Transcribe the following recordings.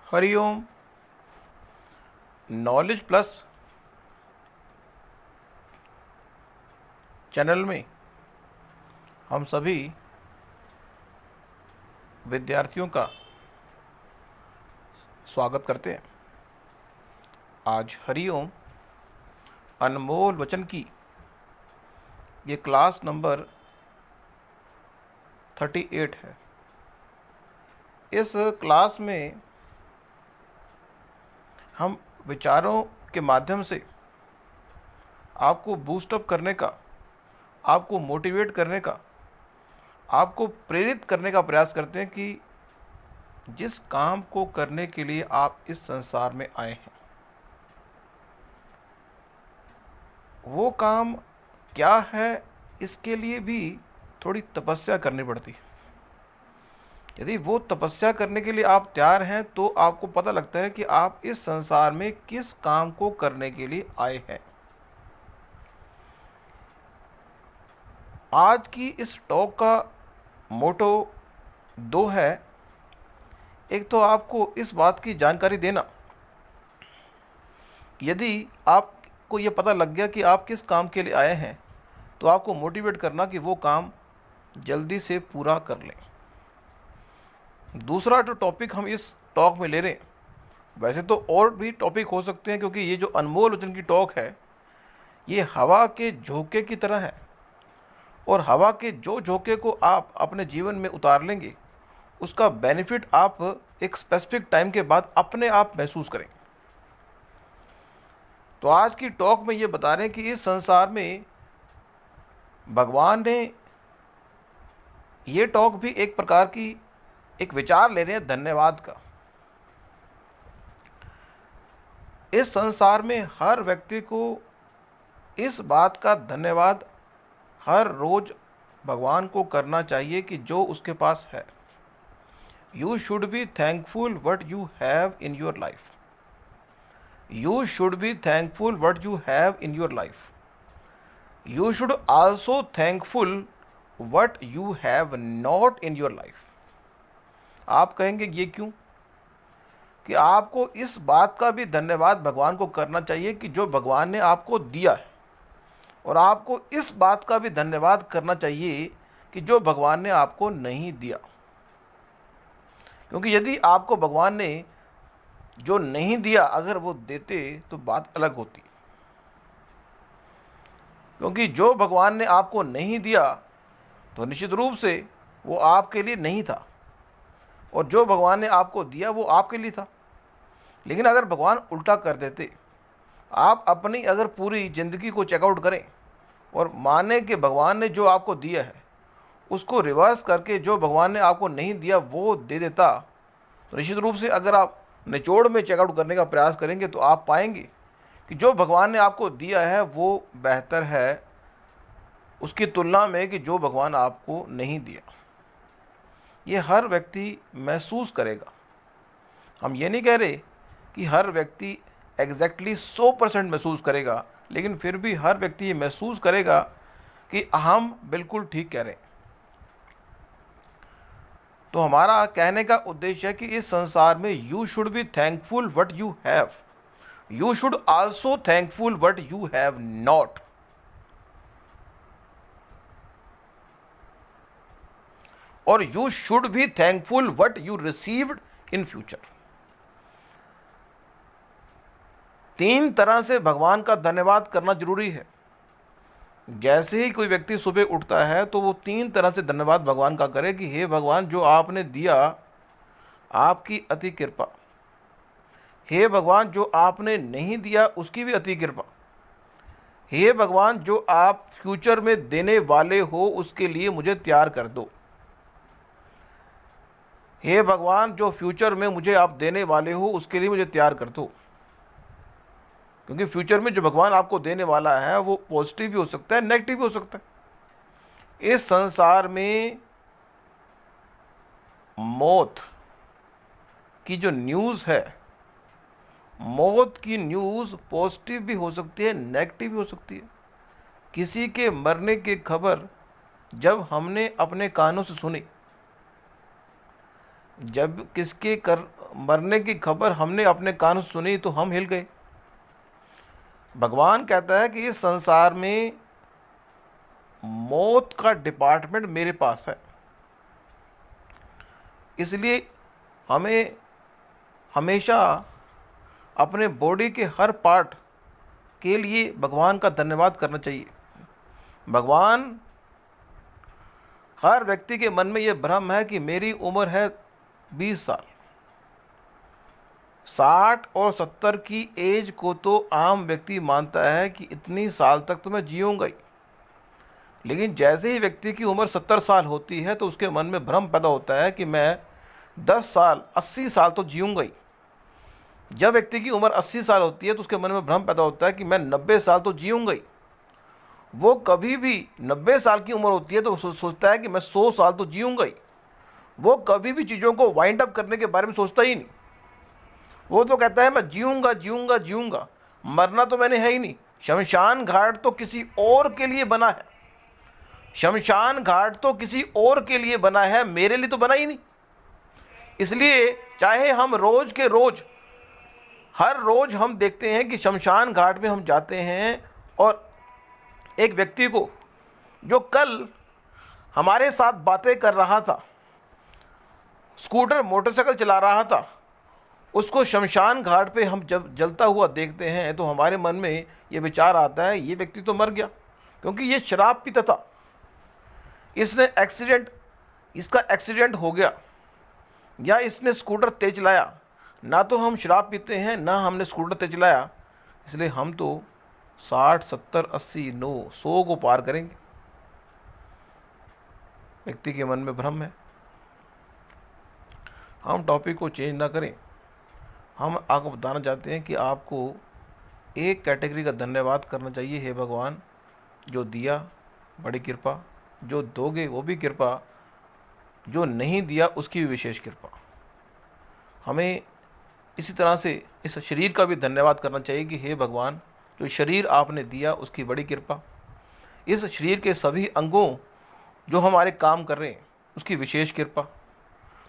Hariom. Knowledge plus channel में हम सभी विद्यार्थियों का स्वागत करते हैं। आज हरिओम अनमोल वचन की ये क्लास नंबर 38 है। इस क्लास में हम विचारों के माध्यम से आपको बूस्टअप करने का, आपको मोटिवेट करने का, आपको प्रेरित करने का प्रयास करते हैं कि जिस काम को करने के लिए आप इस संसार में आए हैं वो काम क्या है, इसके लिए भी थोड़ी तपस्या करनी पड़ती है। यदि वो तपस्या करने के लिए आप तैयार हैं तो आपको पता लगता है कि आप इस संसार में किस काम को करने के लिए आए हैं। आज की इस टॉक का मोटो दो है। एक तो आपको इस बात की जानकारी देना, यदि आपको ये पता लग गया कि आप किस काम के लिए आए हैं तो आपको मोटिवेट करना कि वो काम जल्दी से पूरा कर लें। दूसरा जो टॉपिक हम इस टॉक में ले रहे हैं, वैसे तो और भी टॉपिक हो सकते हैं क्योंकि ये जो अनमोल वचन की टॉक है ये हवा के झोंके की तरह है, और हवा के जो झोंके को आप अपने जीवन में उतार लेंगे उसका बेनिफिट आप एक स्पेसिफिक टाइम के बाद अपने आप महसूस करेंगे। तो आज की टॉक में ये बता रहे हैं कि इस संसार में भगवान ने, ये टॉक भी एक प्रकार की एक विचार ले रहे हैं धन्यवाद का। इस संसार में हर व्यक्ति को इस बात का धन्यवाद हर रोज भगवान को करना चाहिए कि जो उसके पास है। You should be thankful what you have in your life. You should be thankful what you have in your life. You should also thankful what you have not in your life. आप कहेंगे ये क्यों? कि आपको इस बात का भी धन्यवाद भगवान को करना चाहिए कि जो भगवान ने आपको दिया है, और आपको इस बात का भी धन्यवाद करना चाहिए कि जो भगवान ने आपको नहीं दिया। क्योंकि यदि आपको भगवान ने जो नहीं दिया अगर वो देते तो बात अलग होती। क्योंकि जो भगवान ने आपको नहीं दिया तो निश्चित रूप से वो आपके लिए नहीं था, और जो भगवान ने आपको दिया वो आपके लिए था। लेकिन अगर भगवान उल्टा कर देते, आप अपनी अगर पूरी ज़िंदगी को चेकआउट करें और माने कि भगवान ने जो आपको दिया है उसको रिवर्स करके जो भगवान ने आपको नहीं दिया वो दे देता, तो निश्चित रूप से अगर आप निचोड़ में चेकआउट करने का प्रयास करेंगे तो आप पाएंगे कि जो भगवान ने आपको दिया है वो बेहतर है उसकी तुलना में कि जो भगवान आपको नहीं दिया। ये हर व्यक्ति महसूस करेगा। हम ये नहीं कह रहे कि हर व्यक्ति एग्जैक्टली 100% महसूस करेगा, लेकिन फिर भी हर व्यक्ति ये महसूस करेगा कि हम बिल्कुल ठीक कह रहे हैं। तो हमारा कहने का उद्देश्य है कि इस संसार में you should be thankful what you have. You should also thankful what you have not. और you should be thankful what you received in future. तीन तरह से भगवान का धन्यवाद करना जरूरी है। जैसे ही कोई व्यक्ति सुबह उठता है तो वो तीन तरह से धन्यवाद भगवान का करे कि हे भगवान जो आपने दिया आपकी अति कृपा, हे भगवान जो आपने नहीं दिया उसकी भी अति कृपा, हे भगवान जो आप फ्यूचर में देने वाले हो उसके लिए मुझे तैयार कर दो, हे भगवान जो फ्यूचर में मुझे आप देने वाले हो उसके लिए मुझे तैयार कर दो। क्योंकि फ्यूचर में जो भगवान आपको देने वाला है वो पॉजिटिव भी हो सकता है, नेगेटिव भी हो सकता है। इस संसार में मौत की जो न्यूज़ है, मौत की न्यूज़ पॉजिटिव भी हो सकती है, नेगेटिव भी हो सकती है। किसी के मरने की खबर जब हमने अपने कानों से सुनी, जब किसके मरने की खबर हमने अपने कान से सुनी तो हम हिल गए। भगवान कहता है कि इस संसार में मौत का डिपार्टमेंट मेरे पास है, इसलिए हमें हमेशा अपने बॉडी के हर पार्ट के लिए भगवान का धन्यवाद करना चाहिए। भगवान, हर व्यक्ति के मन में यह भ्रम है कि मेरी उम्र है 20 साल, 60 और 70 की एज को तो आम व्यक्ति मानता है कि इतनी साल तक तो मैं जीऊँगा ही। लेकिन जैसे ही व्यक्ति की उम्र 70 साल होती है तो उसके मन में भ्रम पैदा होता है कि मैं 10 साल 80 साल तो जीऊँगा ही। जब व्यक्ति की उम्र 80 साल होती है तो उसके मन में भ्रम पैदा होता है कि मैं 90 साल तो जीऊँगा ही। वो कभी भी 90 साल की उम्र होती है तो सोचता है कि मैं 100 साल तो जीऊँगा ही। वो कभी भी चीज़ों को वाइंड अप करने के बारे में सोचता ही नहीं। वो तो कहता है मैं जीऊँगा जीऊँगा जीऊँगा, मरना तो मैंने है ही नहीं। शमशान घाट तो किसी और के लिए बना है, शमशान घाट तो किसी और के लिए बना है, मेरे लिए तो बना ही नहीं। इसलिए चाहे हम रोज़ के रोज़, हर रोज़ हम देखते हैं कि शमशान घाट में हम जाते हैं और एक व्यक्ति को जो कल हमारे साथ बातें कर रहा था, स्कूटर मोटरसाइकिल चला रहा था, उसको शमशान घाट पे हम जब जलता हुआ देखते हैं तो हमारे मन में ये विचार आता है ये व्यक्ति तो मर गया, क्योंकि ये शराब पीता था, इसका एक्सीडेंट हो गया, या इसने स्कूटर तेज चलाया। ना तो हम शराब पीते हैं ना हमने स्कूटर तेज चलाया, इसलिए हम तो 60 70 80 9 100 को पार करेंगे। व्यक्ति के मन में भ्रम है। हम टॉपिक को चेंज ना करें। हम आपको बताना चाहते हैं कि आपको एक कैटेगरी का धन्यवाद करना चाहिए। हे भगवान, जो दिया बड़ी कृपा, जो दोगे वो भी कृपा, जो नहीं दिया उसकी भी विशेष कृपा। हमें इसी तरह से इस शरीर का भी धन्यवाद करना चाहिए कि हे भगवान, जो शरीर आपने दिया उसकी बड़ी कृपा, इस शरीर के सभी अंगों जो हमारे काम कर रहे हैं उसकी विशेष कृपा।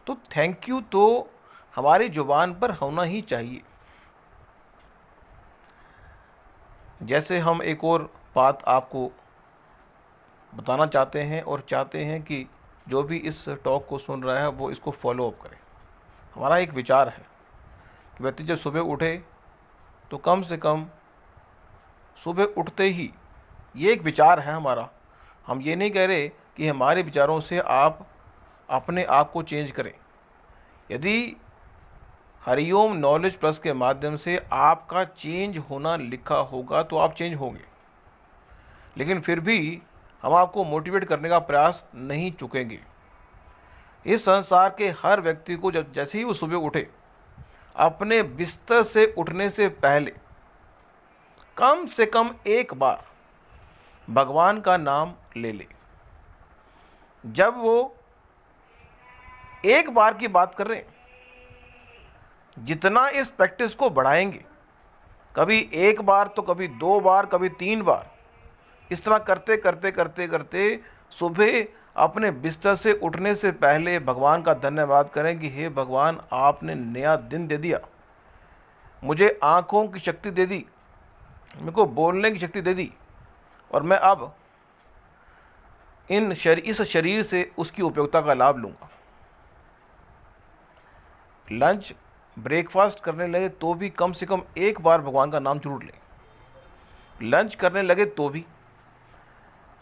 तो थैंक यू तो हमारी जुबान पर होना ही चाहिए। जैसे हम एक और बात आपको बताना चाहते हैं और चाहते हैं कि जो भी इस टॉक को सुन रहा है वो इसको फॉलो अप करे। हमारा एक विचार है कि व्यक्ति जब सुबह उठे तो कम से कम सुबह उठते ही, ये एक विचार है हमारा, हम ये नहीं कह रहे कि हमारे विचारों से आप अपने आप को चेंज करें। यदि हरिओम नॉलेज प्लस के माध्यम से आपका चेंज होना लिखा होगा तो आप चेंज होंगे, लेकिन फिर भी हम आपको मोटिवेट करने का प्रयास नहीं चुकेंगे। इस संसार के हर व्यक्ति को जब जैसे ही वो सुबह उठे, अपने बिस्तर से उठने से पहले कम से कम एक बार भगवान का नाम ले ले। जब वो एक बार की बात कर रहे हैं, जितना इस प्रैक्टिस को बढ़ाएंगे, कभी एक बार तो कभी 2 बार, कभी 3 बार, इस तरह करते करते करते करते सुबह अपने बिस्तर से उठने से पहले भगवान का धन्यवाद करें कि हे भगवान, आपने नया दिन दे दिया, मुझे आँखों की शक्ति दे दी, मेरे को बोलने की शक्ति दे दी, और मैं अब इस शरीर से उसकी उपयोगिता का लाभ लूँगा। लंच ब्रेकफास्ट करने लगे तो भी कम से कम एक बार भगवान का नाम जरूर लें। लंच करने लगे तो भी,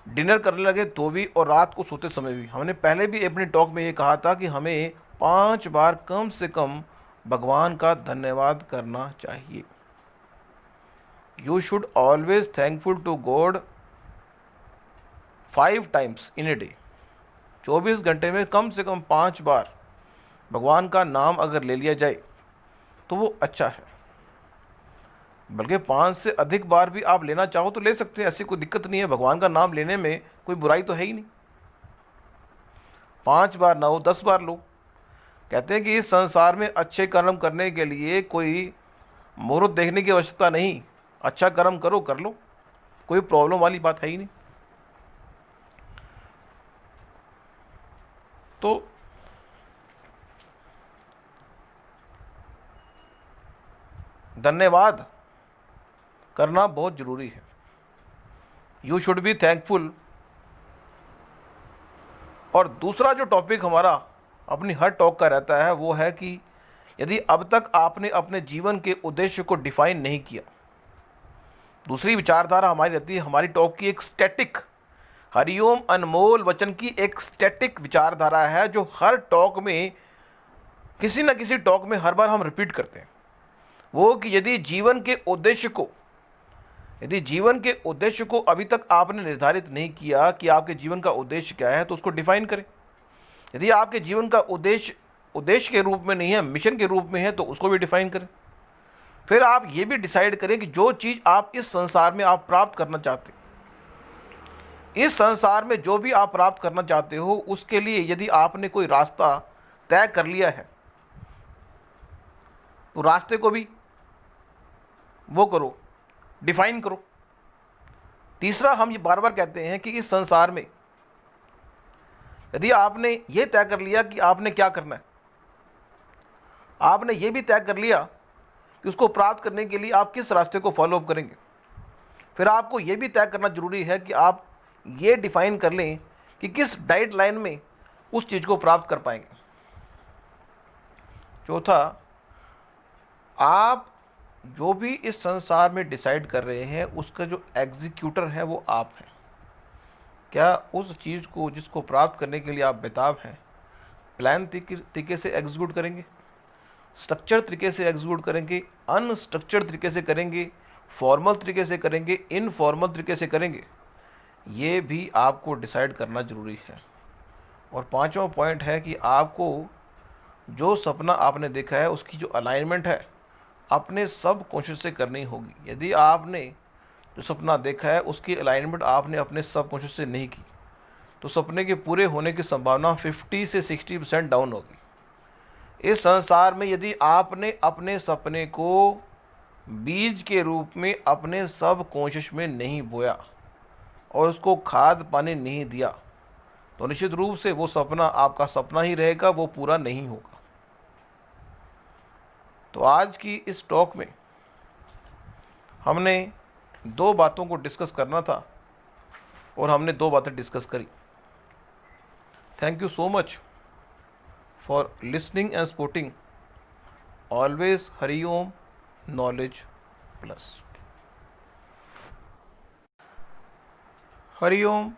डिनर करने लगे तो भी, और रात को सोते समय भी। हमने पहले भी अपने टॉक में ये कहा था कि हमें 5 बार कम से कम भगवान का धन्यवाद करना चाहिए। You should always thankful to God 5 times in a day. 24 घंटे में कम से कम 5 बार भगवान का नाम अगर ले लिया जाए तो वो अच्छा है। बल्कि 5 से अधिक बार भी आप लेना चाहो तो ले सकते हैं, ऐसी कोई दिक्कत नहीं है। भगवान का नाम लेने में कोई बुराई तो है ही नहीं। 5 बार ना हो 10 बार लो। कहते हैं कि इस संसार में अच्छे कर्म करने के लिए कोई मुहूर्त देखने की आवश्यकता नहीं, अच्छा कर्म करो, कर लो, कोई प्रॉब्लम वाली बात है ही नहीं। तो धन्यवाद करना बहुत ज़रूरी है। You should be thankful. और दूसरा जो टॉपिक हमारा अपनी हर टॉक का रहता है वो है कि यदि अब तक आपने अपने जीवन के उद्देश्य को डिफाइन नहीं किया, दूसरी विचारधारा हमारी रहती है, हमारी टॉक की एक स्टैटिक, हरिओम अनमोल वचन की एक स्टैटिक विचारधारा है जो हर टॉक में, किसी न किसी टॉक में हर बार हम रिपीट करते हैं। वो कि यदि जीवन के उद्देश्य को अभी तक आपने निर्धारित नहीं किया कि आपके जीवन का उद्देश्य क्या है, तो उसको डिफाइन करें। यदि आपके जीवन का उद्देश्य के रूप में नहीं है, मिशन के रूप में है, तो उसको भी डिफाइन करें। फिर आप ये भी डिसाइड करें कि जो चीज़ आप इस संसार में आप प्राप्त करना चाहते, इस संसार में जो भी आप प्राप्त करना चाहते हो, उसके लिए यदि आपने कोई रास्ता तय कर लिया है, तो रास्ते को भी वो करो, डिफाइन करो। तीसरा, हम ये बार बार कहते हैं कि इस संसार में यदि आपने ये तय कर लिया कि आपने क्या करना है, आपने ये भी तय कर लिया कि उसको प्राप्त करने के लिए आप किस रास्ते को फॉलो अप करेंगे, फिर आपको ये भी तय करना जरूरी है कि आप ये डिफाइन कर लें कि किस डाइट लाइन में उस चीज़ को प्राप्त कर पाएंगे। चौथा, आप जो भी इस संसार में डिसाइड कर रहे हैं उसका जो एग्जीक्यूटर है वो आप हैं। क्या उस चीज़ को जिसको प्राप्त करने के लिए आप बेताब हैं, प्लान तरीके से एग्जीक्यूट करेंगे, स्ट्रक्चर तरीके से एग्जीक्यूट करेंगे, अनस्ट्रक्चर्ड तरीके से करेंगे, फॉर्मल तरीके से करेंगे, इनफॉर्मल तरीके से करेंगे, ये भी आपको डिसाइड करना ज़रूरी है। और पांचवा पॉइंट है कि आपको जो सपना आपने देखा है उसकी जो अलाइनमेंट है अपने सब कॉन्शियस से करनी होगी। यदि आपने जो सपना देखा है उसकी अलाइनमेंट आपने अपने सब कॉन्शियस से नहीं की, तो सपने के पूरे होने की संभावना 50 से 60% डाउन होगी। इस संसार में यदि आपने अपने सपने को बीज के रूप में अपने सब कॉन्शियस में नहीं बोया और उसको खाद पानी नहीं दिया, तो निश्चित रूप से वो सपना आपका सपना ही रहेगा, वो पूरा नहीं होगा। तो आज की इस टॉक में हमने दो बातों को डिस्कस करना था और हमने दो बातें डिस्कस करी। Thank you so much for listening and supporting always Hariom knowledge plus. Hariom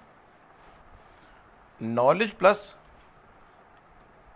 knowledge plus